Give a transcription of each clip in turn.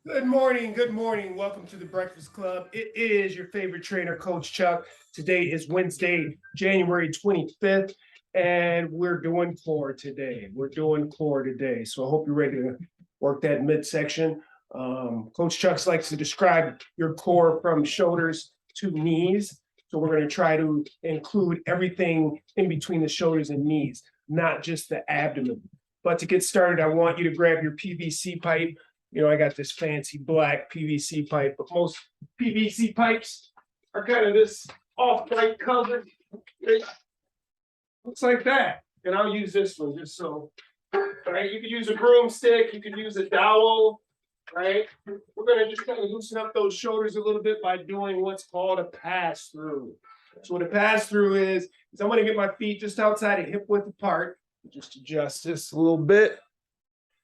Good morning. Good morning. Welcome to the Breakfast Club. It is your favorite trainer, Coach Chuck. Today is Wednesday, January 25th, and we're doing core today. So I hope you're ready to work that midsection. Coach Chuck likes to describe your core from shoulders to knees. So we're going to try to include everything in between the shoulders and knees, not just the abdomen. But to get started, I want you to grab your PVC pipe. I got this fancy black PVC pipe, but most PVC pipes are kind of this off-white color. It looks like that. And I'll use this one just so, right? You could use a broomstick, you could use a dowel, right? We're gonna just kind of loosen up those shoulders a little bit by doing what's called a pass-through. So what a pass-through is I'm gonna get my feet just outside of hip width apart. Just adjust this a little bit.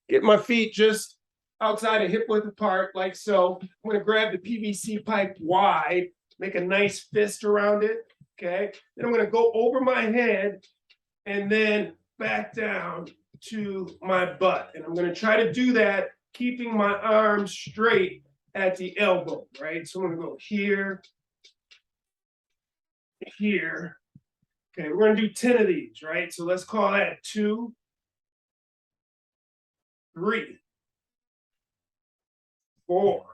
Get my feet just outside of hip width apart, like so. I'm going to grab the PVC pipe wide, make a nice fist around it. Okay. Then I'm going to go over my head and then back down to my butt. And I'm going to try to do that, keeping my arms straight at the elbow, right? So I'm going to go here, here. Okay. We're going to do 10 of these, right? So let's call that 2, 3, 4,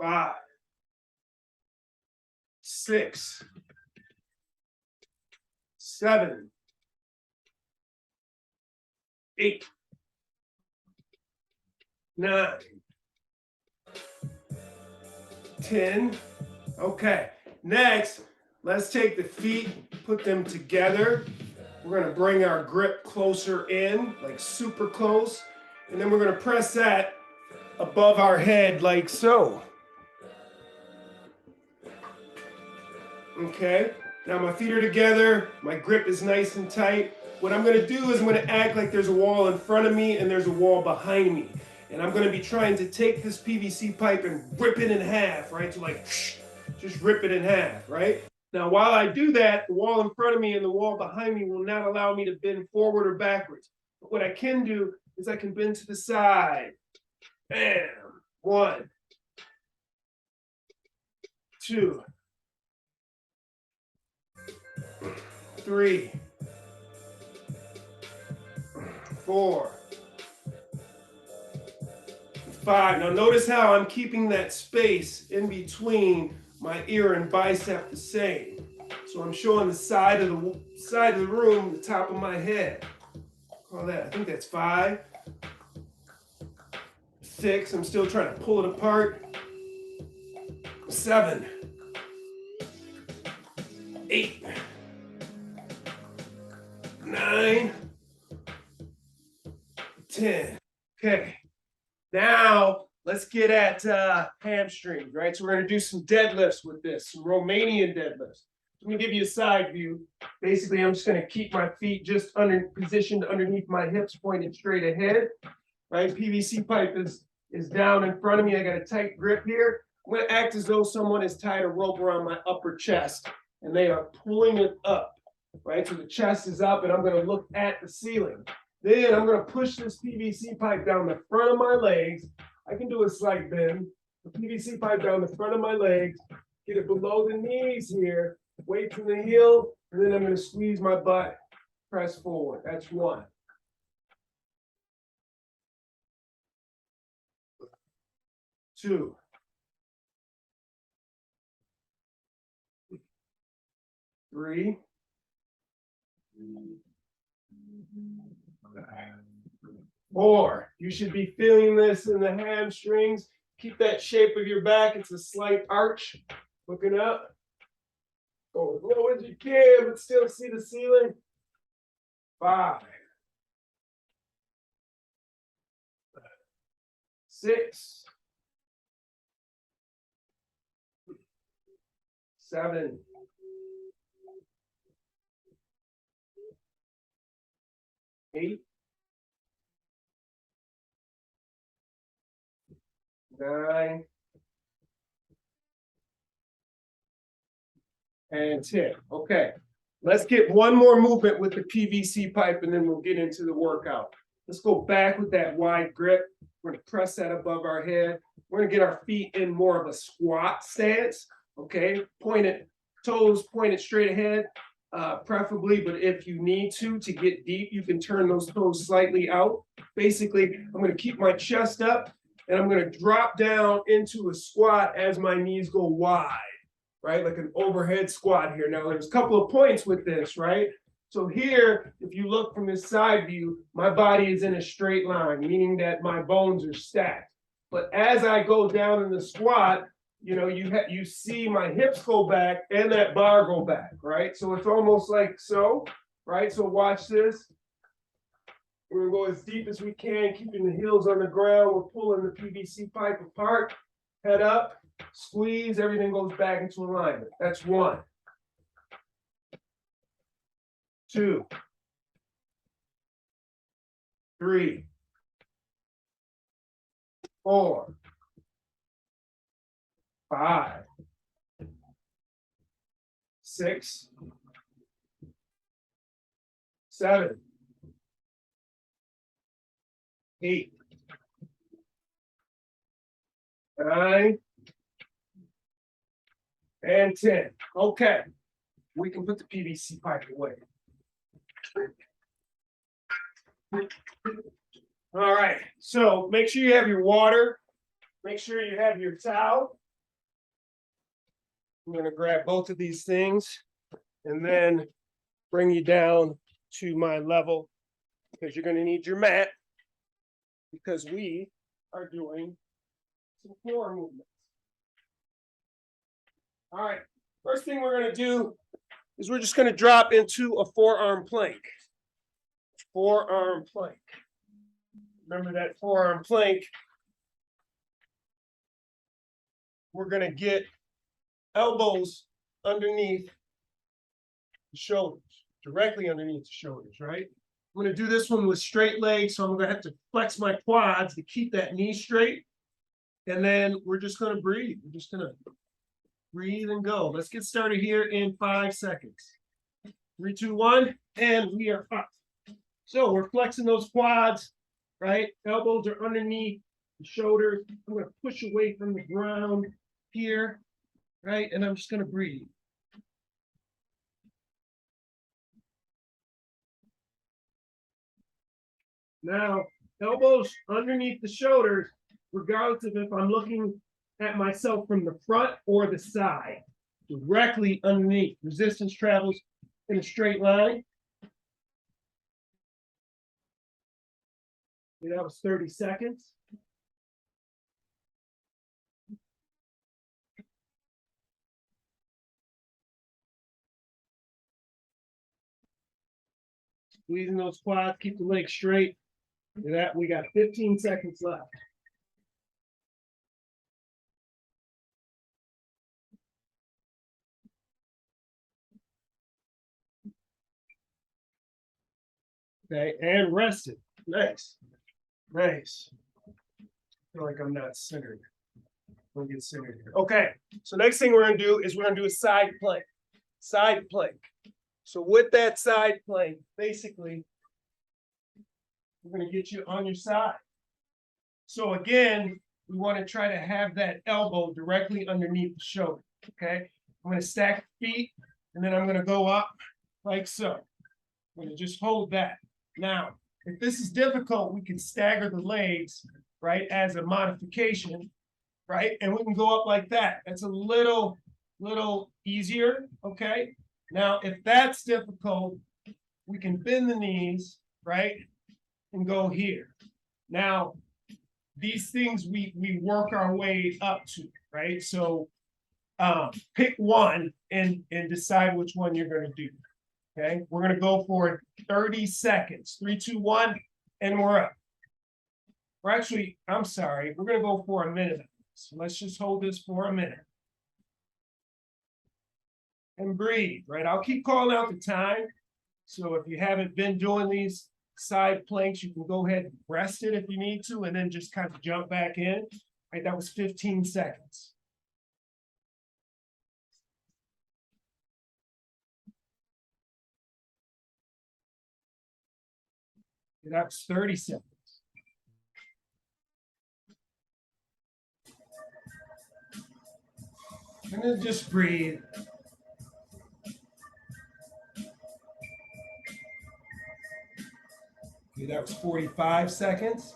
5, 6, 7, 8, 9, 10. Okay. Next, let's take the feet, put them together. We're going to bring our grip closer in, like super close. And then we're going to press that above our head like so. Okay, now my feet are together. My grip is nice and tight. What I'm going to do is I'm going to act like there's a wall in front of me and there's a wall behind me. And I'm going to be trying to take this PVC pipe and rip it in half, right? So like, just rip it in half, right? Now, while I do that, the wall in front of me and the wall behind me will not allow me to bend forward or backwards. But what I can do is I can bend to the side. Bam. 1, 2, 3, 4, 5. Now notice how I'm keeping that space in between my ear and bicep the same. So I'm showing the side of the room, the top of my head. Call that. I think that's 5, 6. I'm still trying to pull it apart. 7, 8, 9, 10. Okay. Now let's get at hamstrings, right? So we're going to do some deadlifts with this, some Romanian deadlifts. Let me give you a side view. Basically, I'm just going to keep my feet just positioned underneath my hips, pointed straight ahead. Right? PVC pipe is down in front of me. I got a tight grip here. I'm going to act as though someone has tied a rope around my upper chest, and they are pulling it up. Right? So the chest is up, and I'm going to look at the ceiling. Then I'm going to push this PVC pipe down the front of my legs. I can do a slight bend. The PVC pipe down the front of my legs. Get it below the knees here. Weight from the heel. And then I'm going to squeeze my butt. Press forward. That's 1. 2. 3. 4. You should be feeling this in the hamstrings. Keep that shape of your back. It's a slight arch. Looking up. Go as low as you can, but still see the ceiling. 5. 6. 7. 8. 9. And 10. Okay. Let's get one more movement with the PVC pipe and then we'll get into the workout. Let's go back with that wide grip. We're gonna press that above our head. We're gonna get our feet in more of a squat stance. Okay, toes pointed straight ahead, preferably, but if you need to get deep, you can turn those toes slightly out. Basically, I'm gonna keep my chest up and I'm gonna drop down into a squat as my knees go wide, right? Like an overhead squat here. Now, there's a couple of points with this, right? So here, if you look from this side view, my body is in a straight line, meaning that my bones are stacked. But as I go down in the squat, you see my hips go back and that bar go back, right? So it's almost like so, right? So watch this. We're gonna go as deep as we can, keeping the heels on the ground. We're pulling the PVC pipe apart, head up, squeeze, everything goes back into alignment. That's 1. 2. 3. 4. 5. 6. 7. 8. 9. And 10. Okay. We can put the PVC pipe away. All right. So make sure you have your water. Make sure you have your towel. I'm going to grab both of these things and then bring you down to my level because you're going to need your mat because we are doing some floor movements. All right. First thing we're going to do is we're just going to drop into a forearm plank. Forearm plank. Remember that forearm plank. We're going to get elbows underneath the shoulders, directly underneath the shoulders, right? I'm going to do this one with straight legs, so I'm going to have to flex my quads to keep that knee straight. And then we're just going to breathe. We're just going to breathe and go. Let's get started here in 5 seconds. 3, 2, 1, and we are up. So we're flexing those quads, right? Elbows are underneath the shoulders. I'm going to push away from the ground here, right? And I'm just going to breathe. Now, elbows underneath the shoulders, regardless of if I'm looking at myself from the front or the side, directly underneath. Resistance travels in a straight line. That was 30 seconds. Squeezing those quads, keep the legs straight. Look at that, we got 15 seconds left. Okay, and rested. Nice. Nice. I feel like I'm not centered. We'll get centered here. Okay, so next thing we're going to do is we're going to do a side plank. Side plank. So with that side plank, basically, we're going to get you on your side. So again, we want to try to have that elbow directly underneath the shoulder. Okay, I'm going to stack feet, and then I'm going to go up like so. I'm going to just hold that. Now, if this is difficult, we can stagger the legs, right, as a modification, right? And we can go up like that. That's a little easier, okay? Now, if that's difficult, we can bend the knees, right, and go here. Now, these things we work our way up to, right? So pick one and decide which one you're going to do. Okay, we're going to go for 30 seconds. 3, 2, 1, and we're up. We're actually, I'm sorry, we're going to go for a minute. So let's just hold this for a minute. And breathe, right? I'll keep calling out the time. So if you haven't been doing these side planks, you can go ahead and rest it if you need to, and then just kind of jump back in. Right, that was 15 seconds. That was 30 seconds. And then just breathe. Okay, that was 45 seconds.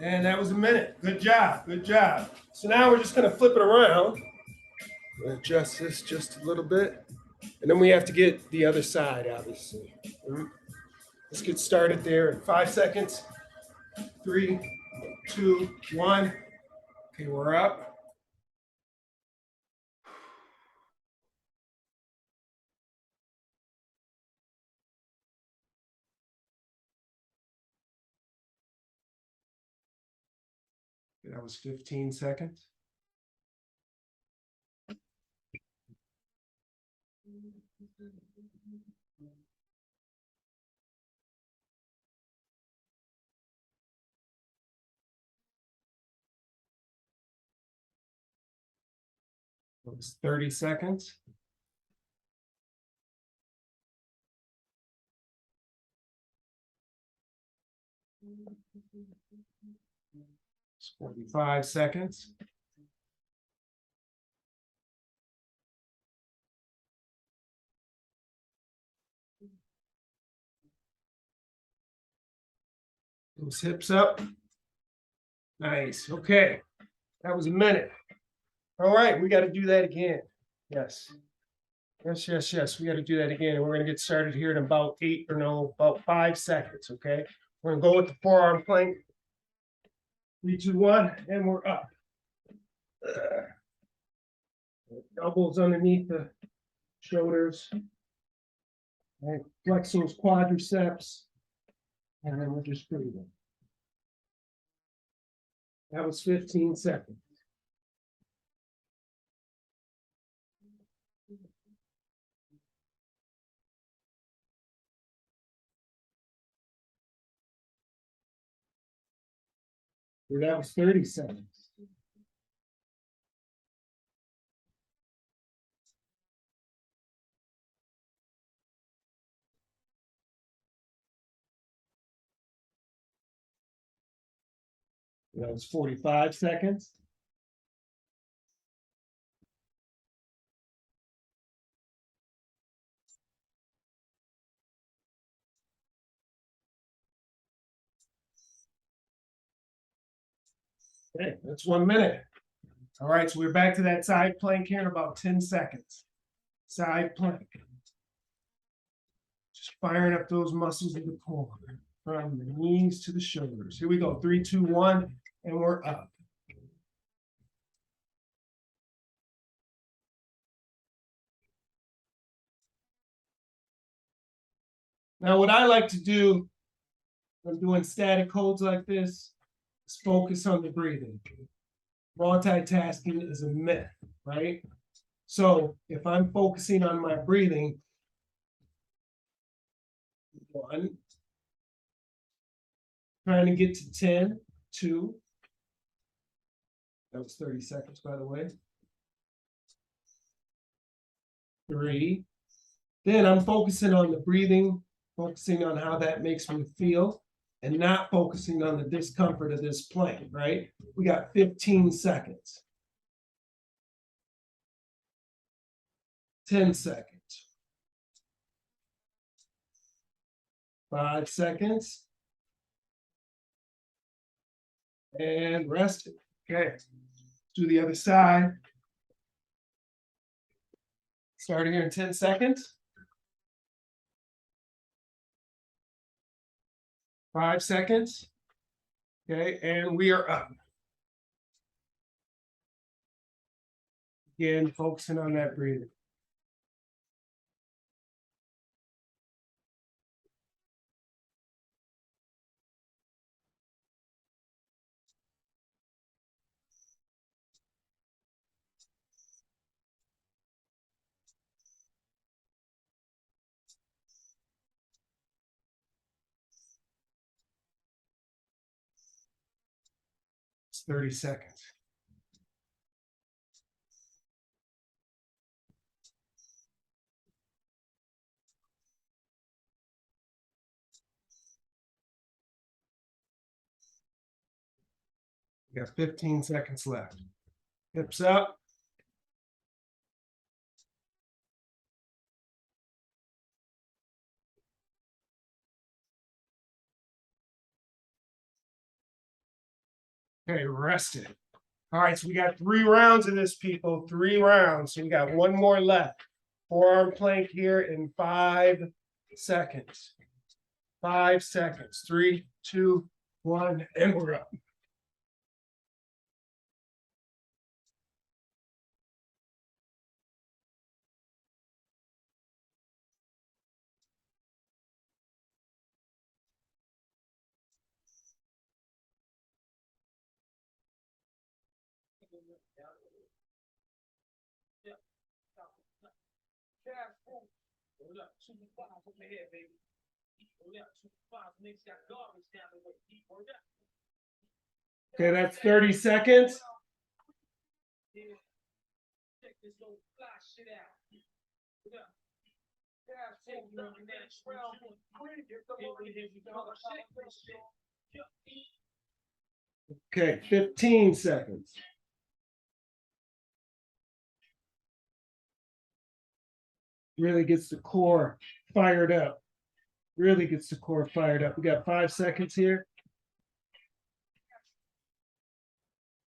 And that was a minute. Good job. Good job. So now we're just going to flip it around. Adjust this just a little bit. And then we have to get the other side, obviously. Let's get started there in 5 seconds. 3, 2, 1. Okay, we're up. That was 15 seconds. That was 30 seconds. It's 45 seconds. Those hips up. Nice. Okay. That was a minute. All right. We got to do that again. Yes. Yes. We got to do that again. And we're going to get started here in about 5 seconds. Okay. We're going to go with the forearm plank. 3, 2, 1, and we're up. Elbows underneath the shoulders. Right. Flex those quadriceps. And then we're just breathing. That was 15 seconds. That was 30 seconds. That was 45 seconds. Okay, that's 1 minute. All right, so we're back to that side plank here in about 10 seconds. Side plank. Just firing up those muscles of the core from the knees to the shoulders. Here we go. 3, 2, 1, and we're up. Now, what I like to do when I'm doing static holds like this is focus on the breathing. Multitasking is a myth, right? So if I'm focusing on my breathing, 1, trying to get to 10, 2. That was 30 seconds, by the way. 3. Then I'm focusing on the breathing, focusing on how that makes me feel, and not focusing on the discomfort of this plank, right? We got 15 seconds. 10 seconds. 5 seconds. And rest it. Okay. Do the other side. Starting here in 10 seconds. 5 seconds. Okay, and we are up. Again, focusing on that breathing. It's 30 seconds. We got 15 seconds left. Hips up. Okay, rested. All right, so we got 3 rounds of this, people. 3 rounds. So we got 1 more left. Forearm plank here in 5 seconds. 5 seconds. 3, 2, 1, and we're up. Okay, that's 30 seconds. Okay, 15 seconds. Really gets the core fired up. Really gets the core fired up. We got 5 seconds here.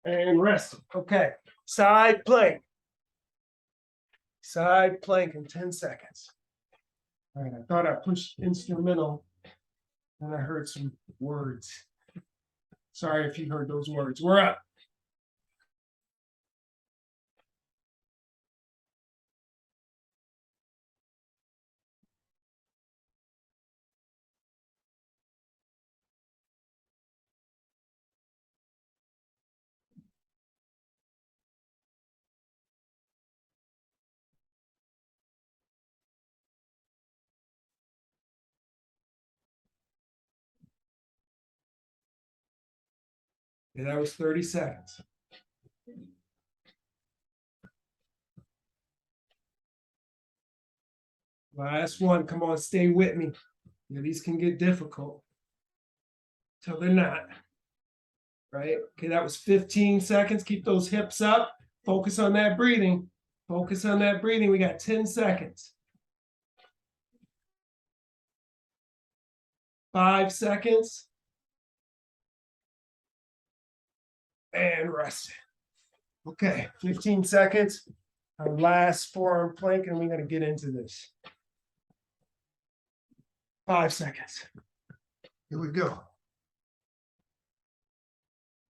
And rest. Okay, side plank. Side plank in 10 seconds. All right, I thought I pushed instrumental and I heard some words. Sorry if you heard those words. We're up. And that was 30 seconds. Last one. Come on, stay with me. Yeah, these can get difficult. Till they're not. Right? Okay, that was 15 seconds. Keep those hips up. Focus on that breathing. Focus on that breathing. We got 10 seconds. 5 seconds. And rest. Okay, 15 seconds. Our last forearm plank, and we're going to get into this. 5 seconds. Here we go.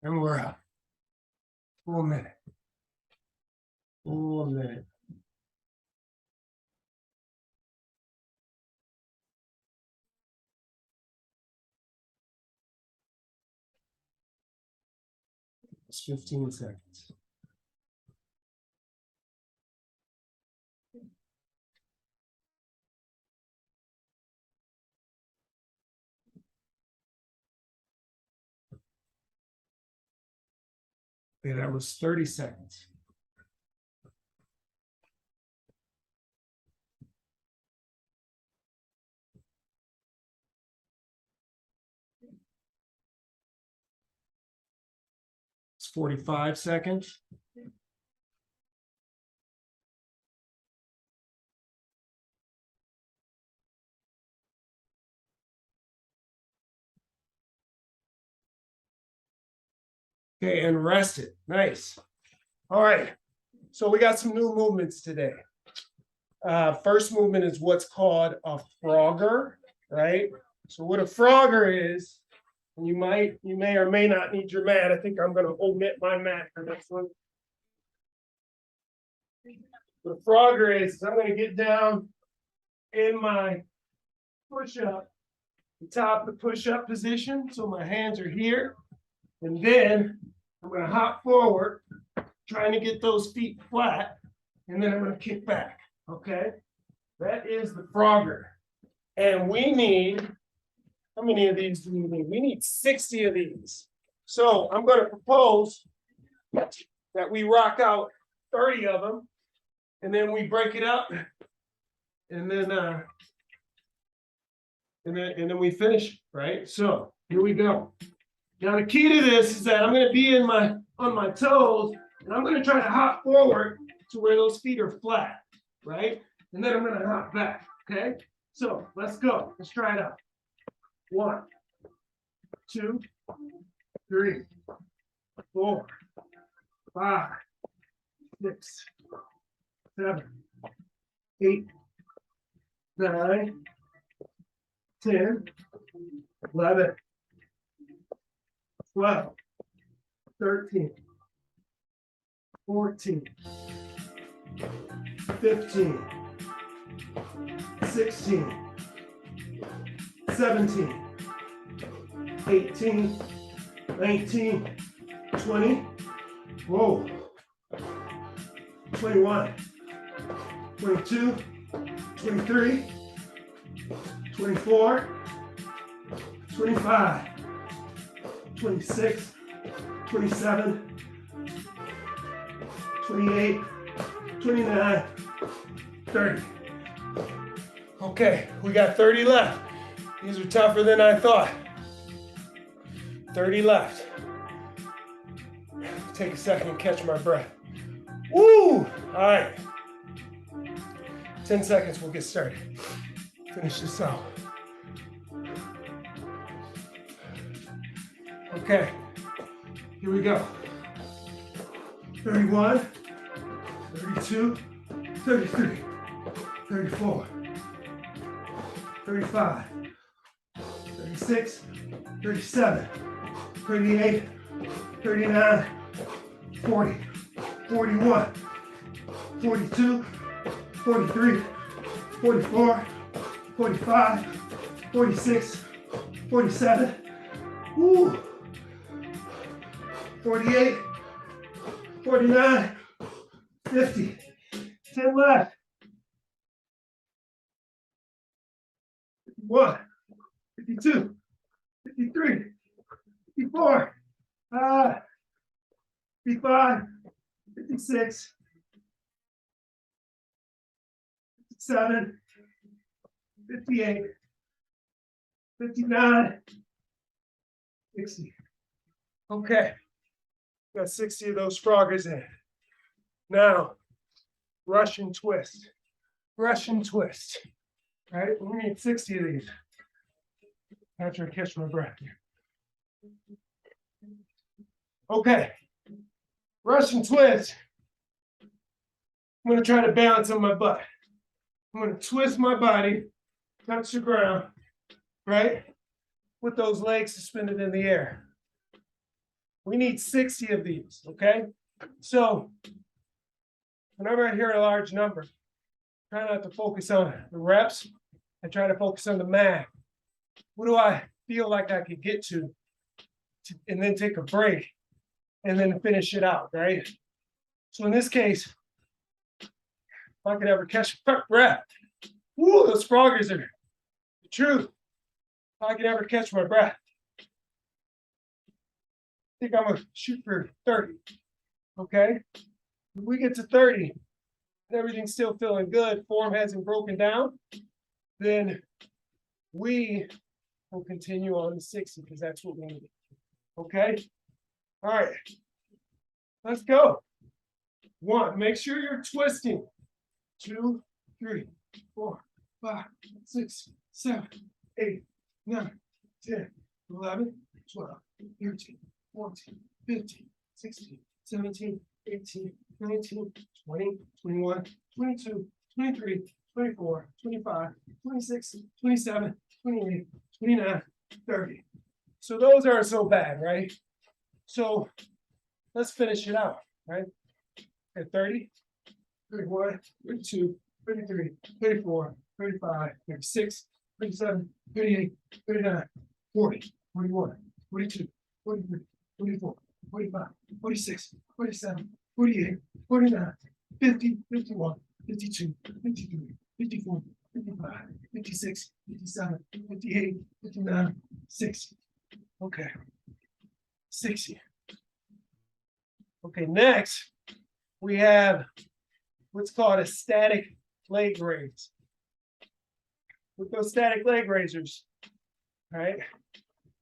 And we're out. 1 minute. 1 minute. It's 15 seconds. Okay, that was 30 seconds. It's 45 seconds. Okay, and rest it. Nice. All right. So we got some new movements today. First movement is what's called a frogger, right? So what a frogger is, and you may or may not need your mat. I think I'm going to omit my mat for this one. What a frogger is I'm going to get down in my push-up, the top of the push-up position. So my hands are here, and then I'm going to hop forward, trying to get those feet flat, and then I'm going to kick back. Okay, that is the frogger. And we need, how many of these do we need? We need 60 of these. So I'm going to propose that we rock out 30 of them, and then we break it up, and then we finish, right? So here we go. Now the key to this is that I'm going to be on my toes, and I'm going to try to hop forward to where those feet are flat, right? And then I'm going to hop back, okay? So let's go. Let's try it out. 1, 2, 3, 4, 5, 6, 7, 8, 9, 10, 11, 12, 13, 14, 15, 16, 17, 18, 19, 20, whoa, 21, 22, 23, 24, 25, 26, 27, 28, 29, 30. Okay, we got 30 left. These are tougher than I thought. 30 left. Take a second and catch my breath. Woo! All right. 10 seconds, we'll get started. Finish this out. Okay, here we go. 31, 32, 33, 34, 35, 36, 37, 38, 39, 40, 41, 42, 43, 44, 45, 46, 47, woo, 48, 49, 50, 10 left. 51, 52, 53, 54, 55, 56, 57, 58, 59, 60. Okay, got 60 of those froggers in. Now, Russian twist. Russian twist. All right, we need 60 of these. After I catch my breath here. Okay, Russian twist. I'm going to try to balance on my butt. I'm going to twist my body, touch the ground, right? With those legs suspended in the air. We need 60 of these, okay? So, whenever I hear a large number, try not to focus on the reps. I try to focus on the math. What do I feel like I could get to and then take a break and then finish it out, right? So in this case, if I could ever catch my breath, woo, those froggers are the truth. If I could ever catch my breath, I think I'm gonna shoot for 30, okay? If we get to 30, and everything's still feeling good, form hasn't broken down, then we will continue on to 60 because that's what we need. Okay? All right. Let's go. 1, make sure you're twisting. 2, 3, 4, 5, 6, 7, 8, 9, 10, 11, 12, 13, 14, 15, 16, 17, 18, 19, 20, 21, 22, 23, 24, 25, 26, 27, 28, 29, 30. So those aren't so bad, right? So let's finish it out, right? At 30, 31, 32, 33, 34, 35, 36, 37, 38, 39, 40, 41, 42, 43, 44, 45, 46, 47, 48, 49, 50, 51, 52, 53, 54, 55, 56, 57, 58, 59, 60. Okay. 60. Okay, next we have what's called a static leg raise. With those static leg raisers, all right,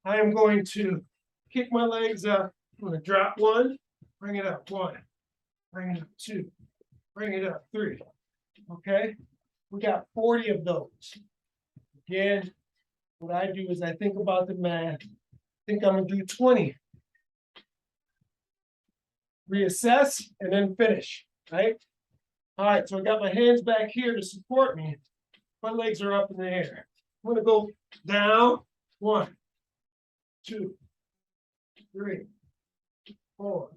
I am going to kick my legs up. I'm gonna drop one, bring it up, one, bring it up, two, bring it up, three. Okay, we got 40 of those. Again, what I do is I think about the math. I think I'm gonna do 20. Reassess and then finish, right? All right, so I got my hands back here to support me. My legs are up in the air. I'm gonna go down, 1, 2, 3, 4,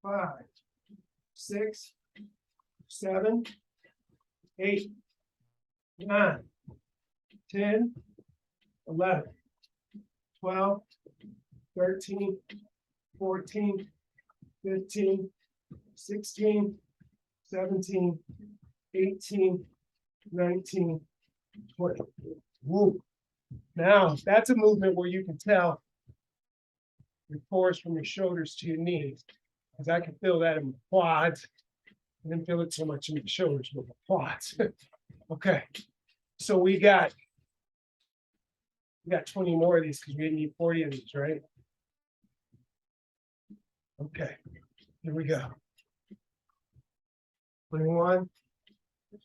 5, 6, 7, 8, 9, 10, 11, 12, 13, 14, 15, 16, 17, 18, 19, 20. Woo. Now, that's a movement where you can tell your force from your shoulders to your knees. Because I can feel that in my quads. I didn't feel it so much in the shoulders, but my quads. Okay. So we got 20 more of these because we need 40 of these, right? Okay. Here we go. 21,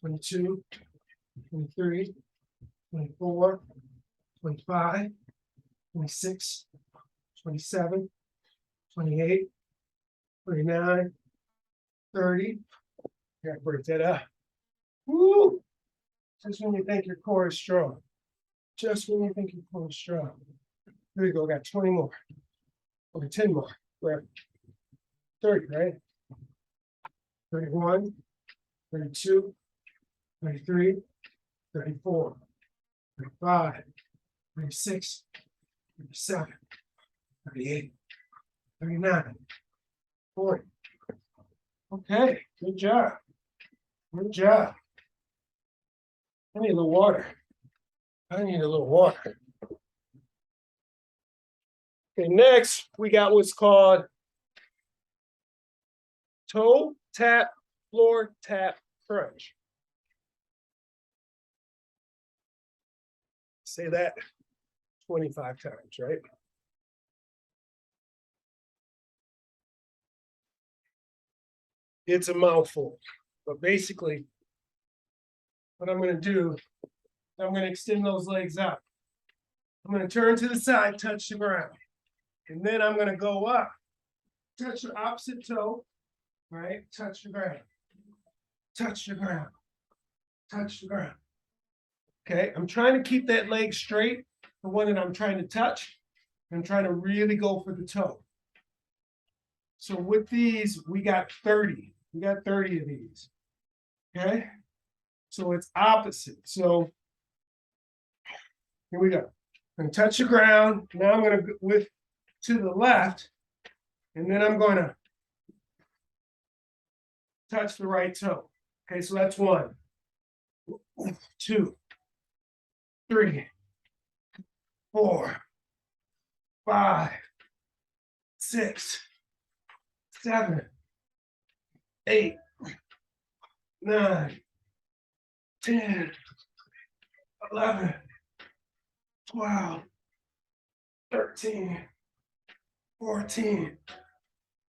22, 23, 24, 25, 26, 27, 28, 29, 30. Gotta break that up. Woo! Just when you think your core is strong. Just when you think your core is strong. Here we go. Got 20 more. Okay, 10 more. We're at 30, right? 31, 32, 33, 34, 35, 36, 37, 38, 39, 40. Okay, good job. Good job. I need a little water. I need a little water. Okay, next we got what's called toe tap, floor tap crunch. Say that 25 times, right? It's a mouthful, but basically what I'm going to do, I'm going to extend those legs out. I'm going to turn to the side, touch the ground. And then I'm going to go up, touch the opposite toe, right? Touch the ground, touch the ground, touch the ground. Okay, I'm trying to keep that leg straight, the one that I'm trying to touch. I'm trying to really go for the toe. So with these, we got 30. We got 30 of these. Okay, so it's opposite. So here we go. I'm going to touch the ground. Now I'm going to go to the left, and then I'm going to touch the right toe. Okay, so that's 1, 2, 3, 4, 5, 6, 7, 8, 9, 10, 11, 12, 13, 14,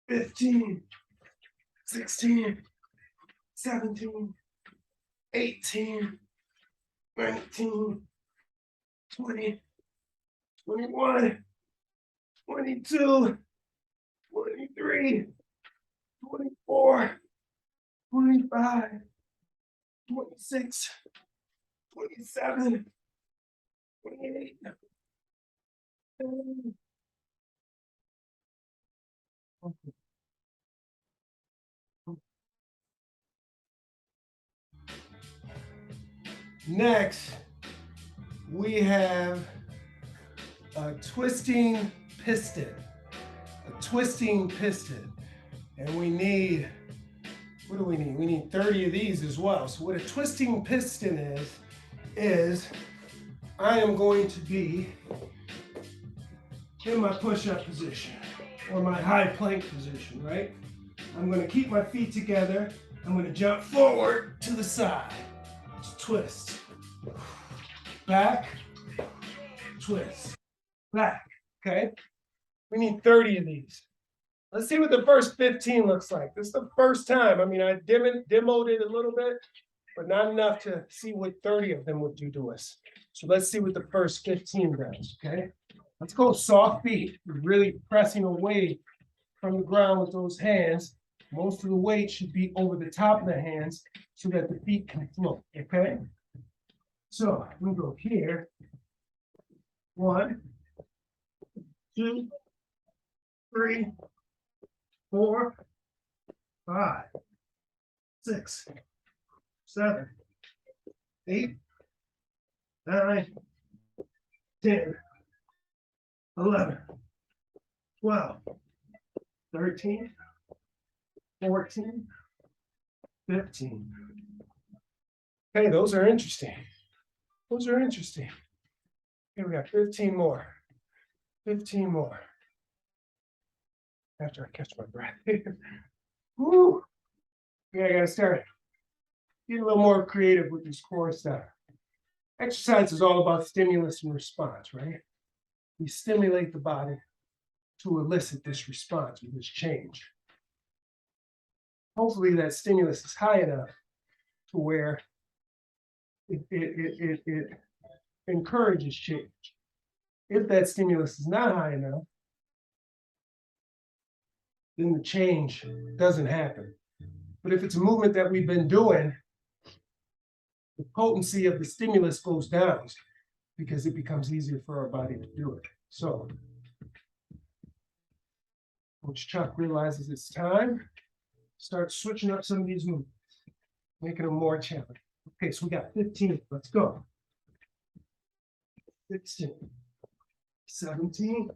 15, 16, 17, 18, 19, 20, 21, 22, 23, 24, 25, 26, 27, 28. Next, we have a twisting piston. A twisting piston. And we need, what do we need? We need 30 of these as well. So what a twisting piston is I am going to be in my push-up position or my high plank position, right? I'm going to keep my feet together. I'm going to jump forward to the side. Twist. Back. Twist. Back. Okay? We need 30 of these. Let's see what the first 15 looks like. This is the first time. I mean, I demoed it a little bit, but not enough to see what 30 of them would do to us. So let's see what the first 15 does, okay? Let's go soft feet, really pressing away from the ground with those hands. Most of the weight should be over the top of the hands so that the feet can float, okay? So we go here. 1, 2, 3, 4, 5, 6, 7, 8, 9, 10, 11, 12, 13, 14, 15. Hey, those are interesting. Those are interesting. Here we got 15 more. 15 more. After I catch my breath. Woo! Yeah, I gotta start getting a little more creative with this core stuff. Exercise is all about stimulus and response, right? We stimulate the body to elicit this response or this change. Hopefully that stimulus is high enough to where it encourages change. If that stimulus is not high enough, then the change doesn't happen. But if it's a movement that we've been doing, the potency of the stimulus goes down because it becomes easier for our body to do it. So, Coach Chuck realizes it's time to start switching up some of these movements, making them more challenging. Okay, so we got 15. Let's go. 16, 17,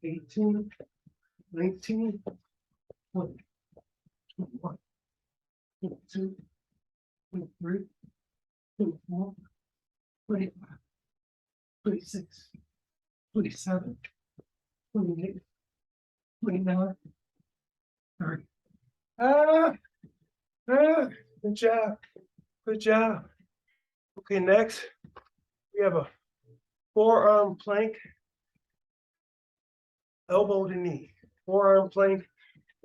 18, 19, 20, 21, 22, 23, 24, 25, 26, 27, 28, 29, 30. Good job. Good job. Okay, next, we have a forearm plank, elbow to knee. Forearm plank,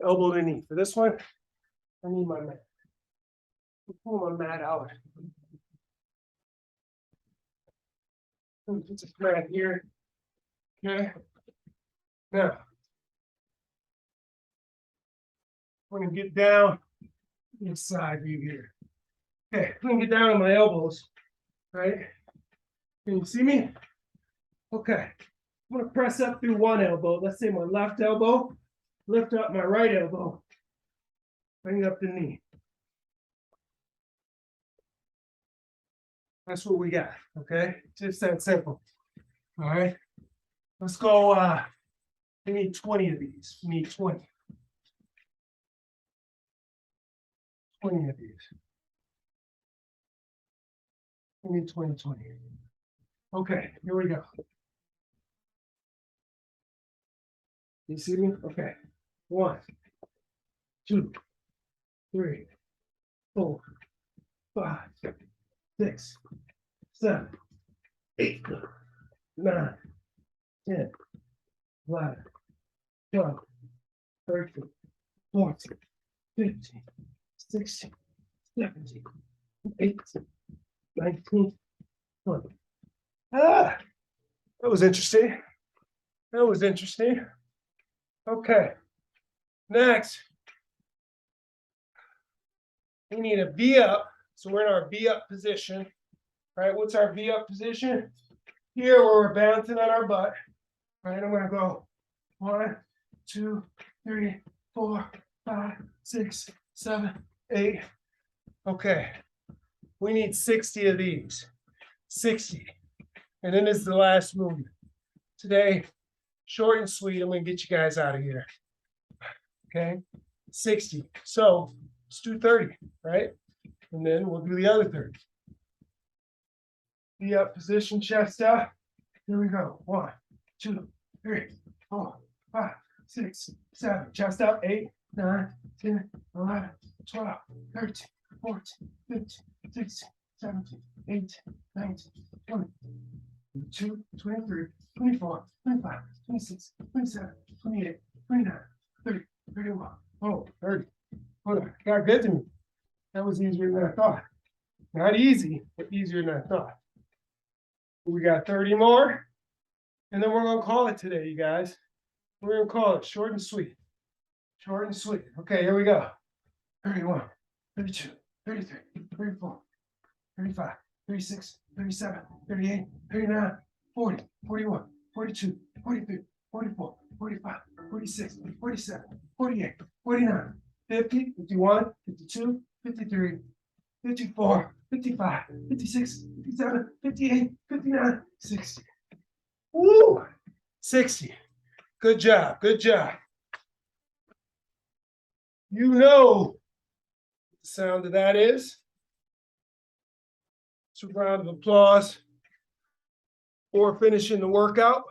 elbow to knee. For this one, I need my mat. Pull my mat out. Put this mat here. Okay. Now, we're gonna get down inside view here. Okay, I'm gonna get down on my elbows, right? Can you see me? Okay, I'm gonna press up through one elbow. Let's say my left elbow, lift up my right elbow, bring up the knee. That's what we got, okay? Just that simple. All right, let's go. We need 20 of these. We need 20. 20 of these. We need 20. Okay, here we go. You see me? Okay. 1, 2, 3, 4, 5, 6, 7, 8, 9, 10, 11, 12, 13, 14, 15, 16, 17, 18, 19, 20. That was interesting. That was interesting. Okay. Next, we need a V up. So we're in our V up position. Right? What's our V up position? Here where we're bouncing on our butt. Right? I'm gonna go 1, 2, 3, 4, 5, 6, 7, 8. Okay. We need 60 of these. 60. And then this is the last movement. Today, short and sweet. I'm gonna get you guys out of here. Okay. 60. So let's do 30, right? And then we'll do the other 30. V up position, chest up. Here we go. 1, 2, 3, 4, 5, 6, 7. Chest up. 8, 9, 10, 11, 12, 13, 14, 15, 16, 17, 18, 19, 20, 22, 23, 24, 25, 26, 27, 28, 29, 30, 31. Oh, 30. Hold on, got good to me. That was easier than I thought. Not easy, but easier than I thought. We got 30 more, and then we're gonna call it today, you guys. We're gonna call it short and sweet. Short and sweet. Okay, here we go. 31, 32, 33, 34, 35, 36, 37, 38, 39, 40, 41, 42, 43, 44, 45, 46, 47, 48, 49, 50, 51, 52, 53, 54, 55, 56, 57, 58, 59, 60. Woo! 60. Good job. Good job. You know what the sound of that is. It's a round of applause for finishing the workout,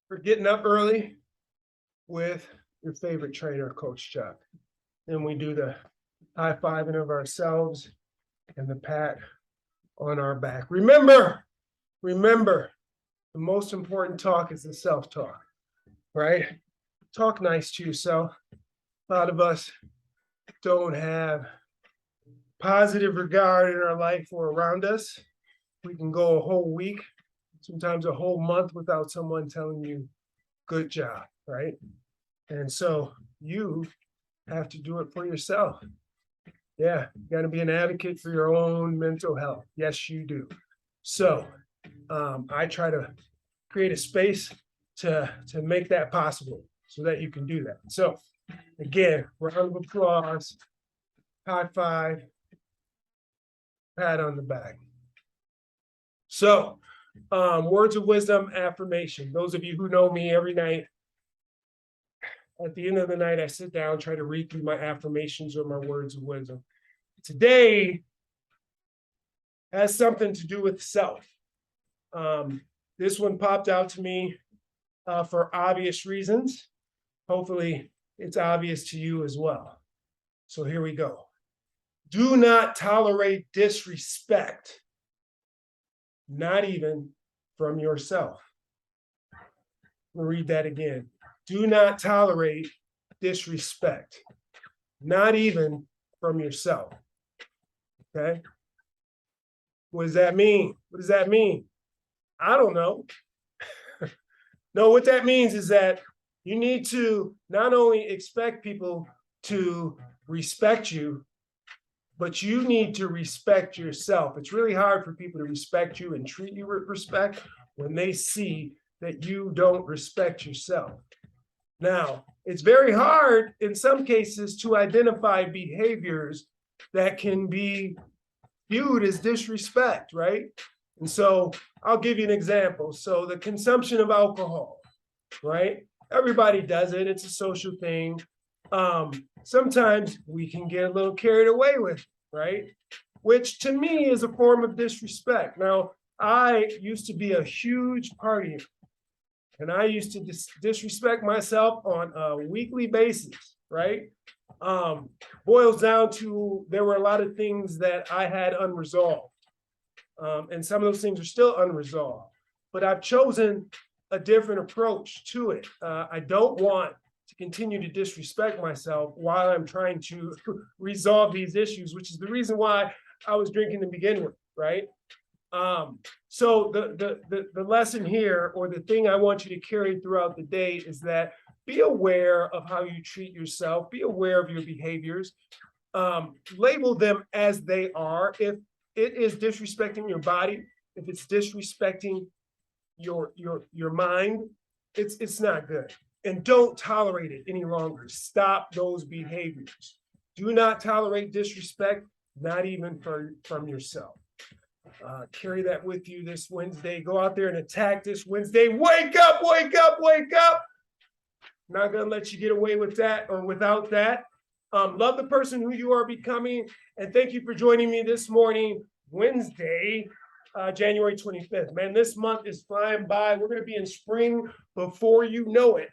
for getting up early with your favorite trainer, Coach Chuck. Then we do the high-fiving of ourselves and the pat on our back. Remember, the most important talk is the self-talk, right? Talk nice to yourself. A lot of us don't have positive regard in our life or around us. We can go a whole week, sometimes a whole month without someone telling you, good job, right? And so you have to do it for yourself. Yeah, you got to be an advocate for your own mental health. Yes, you do. So I try to create a space to make that possible so that you can do that. So again, round of applause, high five, pat on the back. So words of wisdom, affirmation. Those of you who know me, every night, at the end of the night, I sit down, try to read through my affirmations or my words of wisdom. Today has something to do with self. This one popped out to me for obvious reasons. Hopefully, it's obvious to you as well. So here we go. Do not tolerate disrespect, not even from yourself. Let me read that again. Do not tolerate disrespect, not even from yourself. Okay? What does that mean? What does that mean? I don't know. No, what that means is that you need to not only expect people to respect you, but you need to respect yourself. It's really hard for people to respect you and treat you with respect when they see that you don't respect yourself. Now, it's very hard in some cases to identify behaviors that can be viewed as disrespect, right? And so I'll give you an example. So the consumption of alcohol, right? Everybody does it. It's a social thing. Sometimes we can get a little carried away with it, right? Which to me is a form of disrespect. Now, I used to be a huge partier, and I used to disrespect myself on a weekly basis, right? Boils down to there were a lot of things that I had unresolved. And some of those things are still unresolved. But I've chosen a different approach to it. I don't want to continue to disrespect myself while I'm trying to resolve these issues, which is the reason why I was drinking to begin with, right? So the lesson here, or the thing I want you to carry throughout the day, is that be aware of how you treat yourself, be aware of your behaviors, label them as they are. If it is disrespecting your body, if it's disrespecting your mind, it's not good. And don't tolerate it any longer. Stop those behaviors. Do not tolerate disrespect, not even from yourself. Carry that with you this Wednesday. Go out there and attack this Wednesday. Wake up, wake up, wake up. Not gonna let you get away with that or without that. Love the person who you are becoming. And thank you for joining me this morning, Wednesday, January 25th. Man, this month is flying by. We're gonna be in spring before you know it.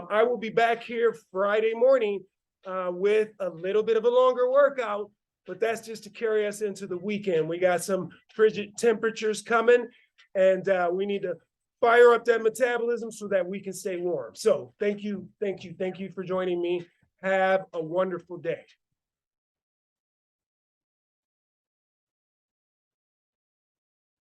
I will be back here Friday morning with a little bit of a longer workout, but that's just to carry us into the weekend. We got some frigid temperatures coming, and we need to fire up that metabolism so that we can stay warm. So thank you for joining me. Have a wonderful day.